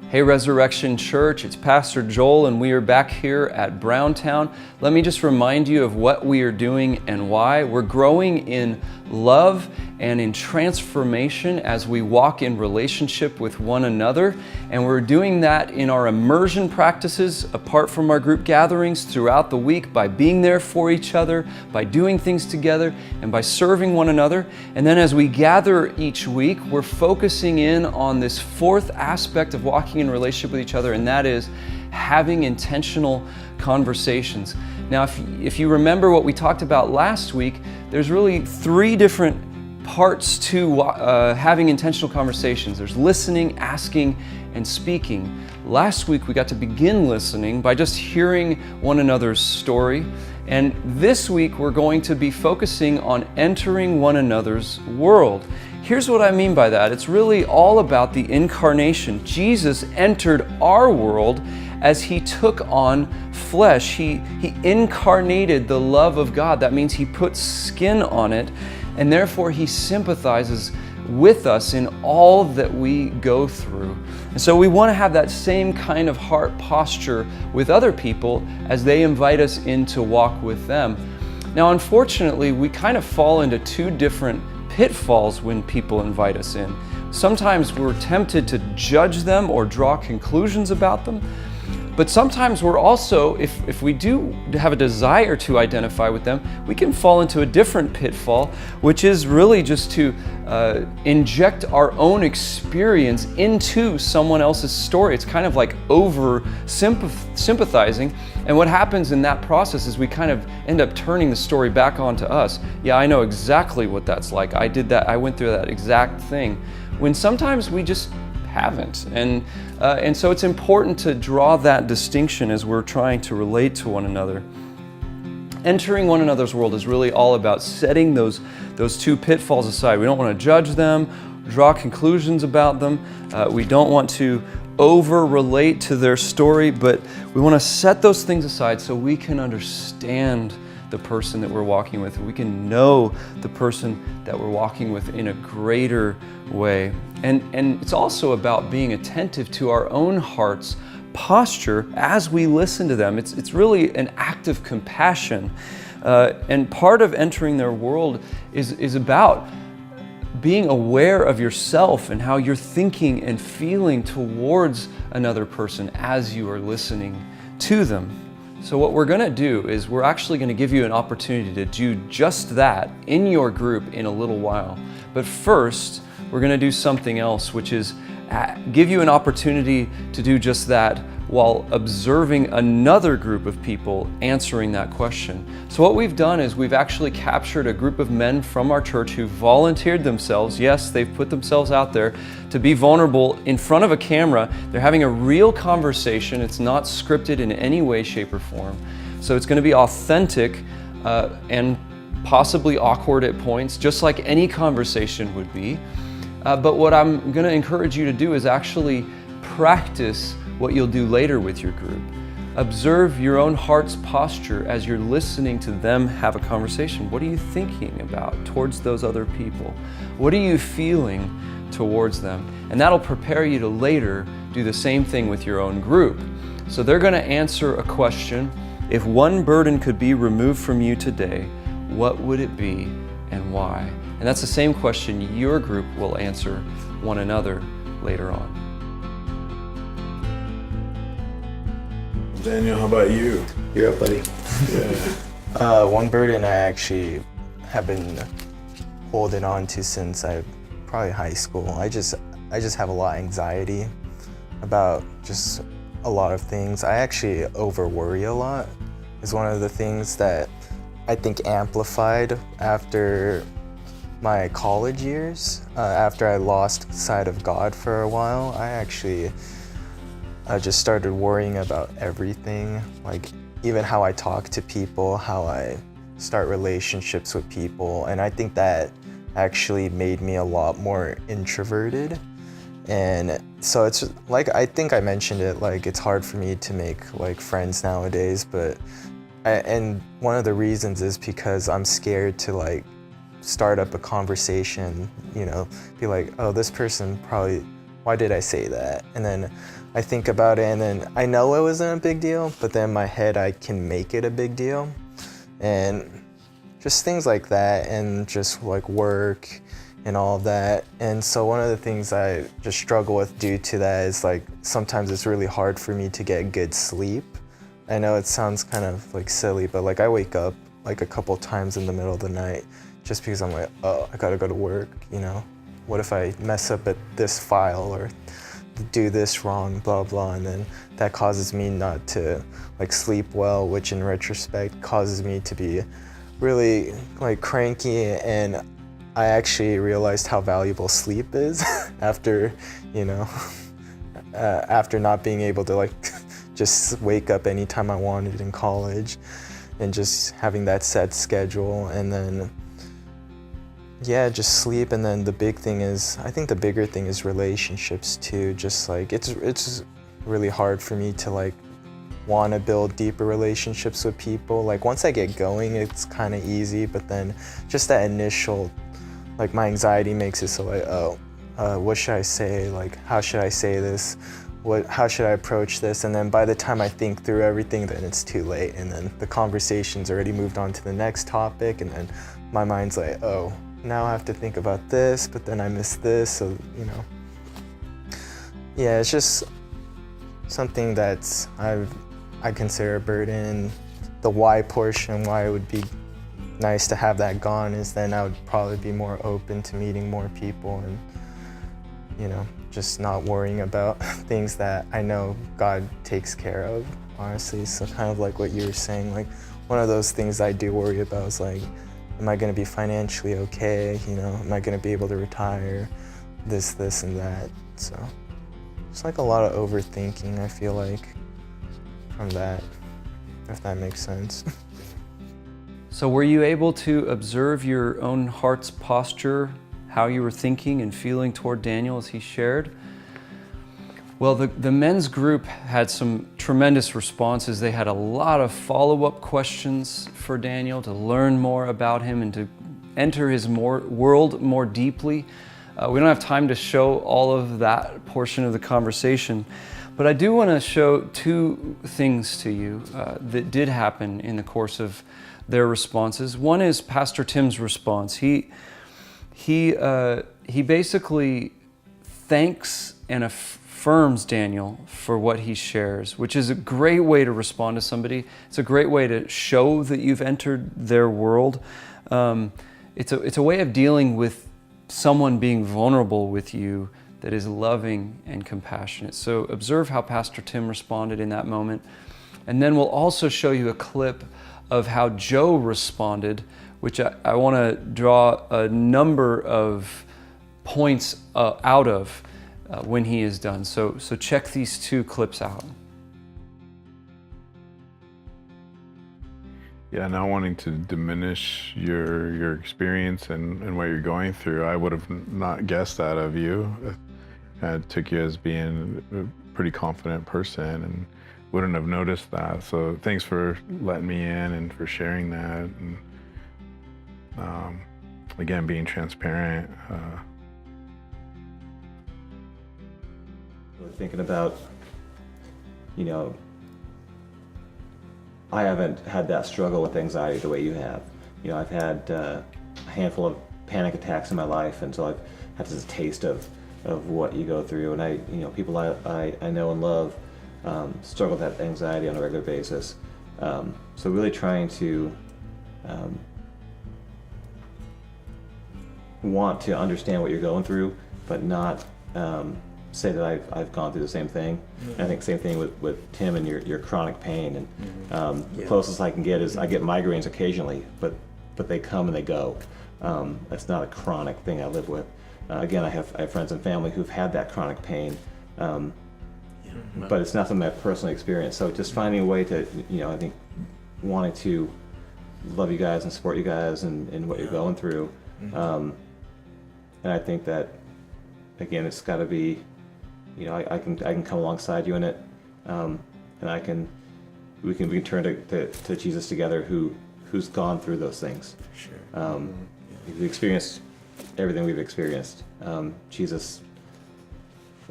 Hey Resurrection Church, it's Pastor Joel and we are back here at Browntown. Let me just remind you of what we are doing and why. We're growing in love and in transformation as we walk in relationship with one another. And we're doing that in our immersion practices apart from our group gatherings throughout the week by being there for each other, by doing things together, and by serving one another. And then as we gather each week, we're focusing in on this fourth aspect of walking in relationship with each other, and that is having intentional conversations. Now, if you remember what we talked about last week, there's really three different parts to having intentional conversations. There's listening, asking, and speaking. Last week we got to begin listening by just hearing one another's story. And this week we're going to be focusing on entering one another's world. Here's what I mean by that. It's really all about the incarnation. Jesus entered our world as He took on flesh. He incarnated the love of God. That means He put skin on it, and therefore He sympathizes with us in all that we go through. And so we want to have that same kind of heart posture with other people as they invite us in to walk with them. Now, unfortunately, we kind of fall into two different pitfalls when people invite us in. Sometimes we're tempted to judge them or draw conclusions about them. But sometimes we're also, if we do have a desire to identify with them, we can fall into a different pitfall, which is really just to inject our own experience into someone else's story. It's kind of like over sympathizing. And what happens in that process is we kind of end up turning the story back onto us. Yeah, I know exactly what that's like. I did that. I went through that exact thing. When sometimes we just haven't. And so it's important to draw that distinction as we're trying to relate to one another. Entering one another's world is really all about setting those two pitfalls aside. We don't want to judge them, draw conclusions about them. We don't want to over-relate to their story, but we want to set those things aside so we can understand the person that we're walking with. We can know the person that we're walking with in a greater way. And it's also about being attentive to our own heart's posture as we listen to them. It's really an act of compassion. And part of entering their world is about being aware of yourself and how you're thinking and feeling towards another person as you are listening to them. So what we're going to do is we're actually going to give you an opportunity to do just that in your group in a little while. But first, we're going to do something else, which is give you an opportunity to do just that while observing another group of people answering that question. So what we've done is we've actually captured a group of men from our church who volunteered themselves. Yes, they've put themselves out there to be vulnerable in front of a camera. They're having a real conversation. It's not scripted in any way, shape, or form. So it's going to be authentic and possibly awkward at points, just like any conversation would be. But what I'm going to encourage you to do is actually practice what you'll do later with your group. Observe your own heart's posture as you're listening to them have a conversation. What are you thinking about towards those other people? What are you feeling towards them? And that'll prepare you to later do the same thing with your own group. So they're going to answer a question. If one burden could be removed from you today, what would it be and why? And that's the same question your group will answer one another later on. Daniel, how about you? You're up, buddy. Yeah. One burden I actually have been holding on to since probably high school. I just have a lot of anxiety about just a lot of things. I actually over worry a lot. Is one of the things that I think amplified after my college years. After I lost sight of God for a while, I just started worrying about everything, like even how I talk to people, how I start relationships with people. And I think that actually made me a lot more introverted. And so it's like, I think I mentioned it, like it's hard for me to make like friends nowadays, and one of the reasons is because I'm scared to like start up a conversation, be like, oh, this person probably why did I say that? And then I think about it, and then I know it wasn't a big deal, but then in my head I can make it a big deal. And just things like that, and just like work and all of that. And so one of the things I just struggle with due to that is like sometimes it's really hard for me to get good sleep. I know it sounds kind of like silly, but like I wake up like a couple times in the middle of the night just because I'm like, oh, I gotta go to work, you know? What if I mess up at this file or do this wrong, blah, blah, and then that causes me not to like sleep well, which in retrospect causes me to be really like cranky. And I actually realized how valuable sleep is after, you know, after not being able to like just wake up anytime I wanted in college and just having that set schedule. And then yeah, just sleep. And then the big thing is, I think the bigger thing is relationships too. Just like, it's really hard for me to like want to build deeper relationships with people. Like once I get going, it's kind of easy, but then just that initial, like my anxiety makes it so like, oh, what should I say? Like, how should I say this? How should I approach this? And then by the time I think through everything, then it's too late. And then the conversation's already moved on to the next topic. And then my mind's like, oh, now I have to think about this, but then I miss this, so, you know. Yeah, it's just something that's I consider a burden. The why portion, why it would be nice to have that gone, is then I would probably be more open to meeting more people and, you know, just not worrying about things that I know God takes care of, honestly. So kind of like what you were saying, like one of those things I do worry about is like, am I going to be financially okay? You know, am I going to be able to retire? This, and that. So it's like a lot of overthinking, I feel like, from that, if that makes sense. So were you able to observe your own heart's posture, how you were thinking and feeling toward Daniel as he shared? Well, the men's group had some tremendous responses. They had a lot of follow-up questions for Daniel to learn more about him and to enter his world more deeply. We don't have time to show all of that portion of the conversation, but I do want to show two things to you that did happen in the course of their responses. One is Pastor Tim's response. He basically thanks and affirms Daniel for what he shares, which is a great way to respond to somebody. It's a great way to show that you've entered their world. It's a way of dealing with someone being vulnerable with you that is loving and compassionate. So observe how Pastor Tim responded in that moment. And then we'll also show you a clip of how Joe responded, which I want to draw a number of points out of when he is done. So check these two clips out. Yeah, not wanting to diminish your experience and what you're going through, I would have not guessed that of you. I took you as being a pretty confident person and wouldn't have noticed that. So thanks for letting me in and for sharing that. And again, being transparent. Really thinking about, you know, I haven't had that struggle with anxiety the way you have. You know, I've had a handful of panic attacks in my life, and so I've had this taste of what you go through. And people I know and love struggle with that anxiety on a regular basis. So really trying to want to understand what you're going through, but not say that I've gone through the same thing. Mm-hmm. And I think same thing with Tim and your chronic pain. And the closest I can get is I get migraines occasionally, but they come and they go. That's not a chronic thing I live with. Again, I have friends and family who've had that chronic pain, but it's not something I've personally experienced. So just finding a way to, I think wanting to love you guys and support you guys and what you're going through. Mm-hmm. And I think that, again, it's got to be, I can come alongside you in it, and we can turn to Jesus together, who's gone through those things. Sure. We've experienced everything we've experienced. Jesus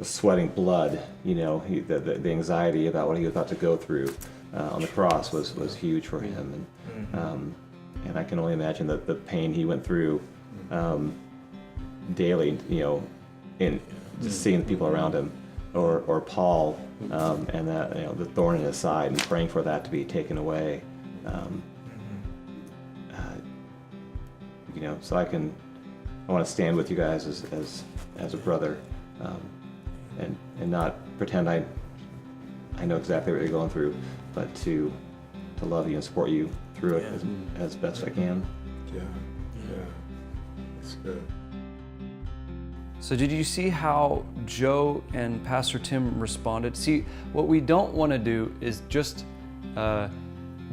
sweating blood. The anxiety about what he was about to go through on the cross was huge for him, and I can only imagine the pain he went through daily. In just seeing the people around him, or Paul, and that the thorn in his side, and praying for that to be taken away. So I want to stand with you guys as a brother, and not pretend I know exactly what you're going through, but to love you and support you through it as best I can. Yeah, that's good. So did you see how Joe and Pastor Tim responded? See, what we don't want to do is just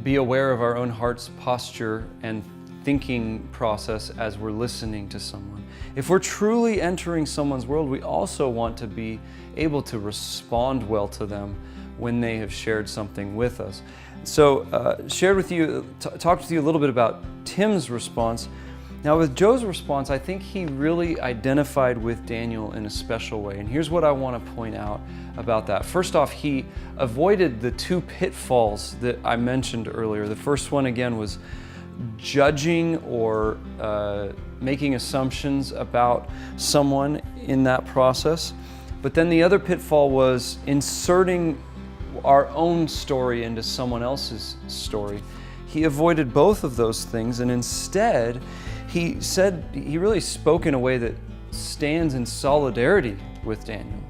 be aware of our own heart's posture and thinking process as we're listening to someone. If we're truly entering someone's world, we also want to be able to respond well to them when they have shared something with us. So talked with you a little bit about Tim's response. Now with Joe's response, I think he really identified with Daniel in a special way. And here's what I want to point out about that. First off, he avoided the two pitfalls that I mentioned earlier. The first one, again, was judging or making assumptions about someone in that process. But then the other pitfall was inserting our own story into someone else's story. He avoided both of those things, and instead, he really spoke in a way that stands in solidarity with Daniel.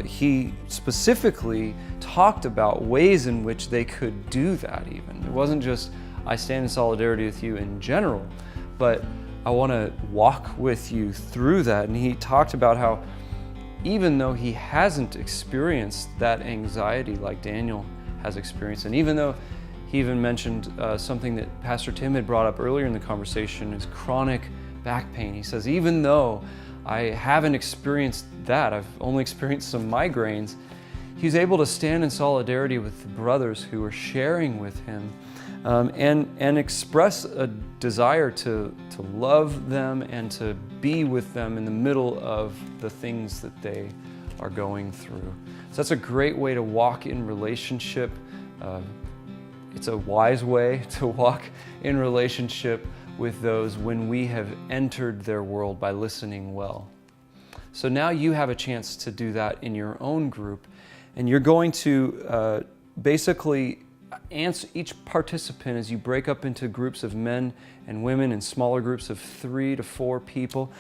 He specifically talked about ways in which they could do that even. It wasn't just, I stand in solidarity with you in general, but I want to walk with you through that. And he talked about how even though he hasn't experienced that anxiety like Daniel has experienced, and even though he even mentioned something that Pastor Tim had brought up earlier in the conversation, is chronic back pain. He says, even though I haven't experienced that, I've only experienced some migraines, he's able to stand in solidarity with the brothers who are sharing with him, and express a desire to love them and to be with them in the middle of the things that they are going through. So that's a great way to walk in relationship. It's a wise way to walk in relationship with those when we have entered their world by listening well. So now you have a chance to do that in your own group, and you're going to basically answer each participant as you break up into groups of men and women and smaller groups of 3 to 4 people.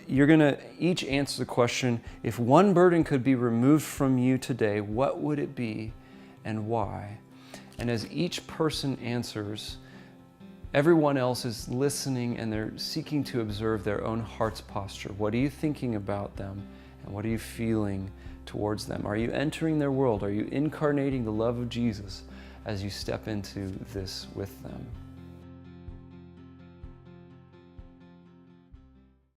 You're going to each answer the question, if one burden could be removed from you today, what would it be and why? And as each person answers, everyone else is listening and they're seeking to observe their own heart's posture. What are you thinking about them? And what are you feeling towards them? Are you entering their world? Are you incarnating the love of Jesus as you step into this with them?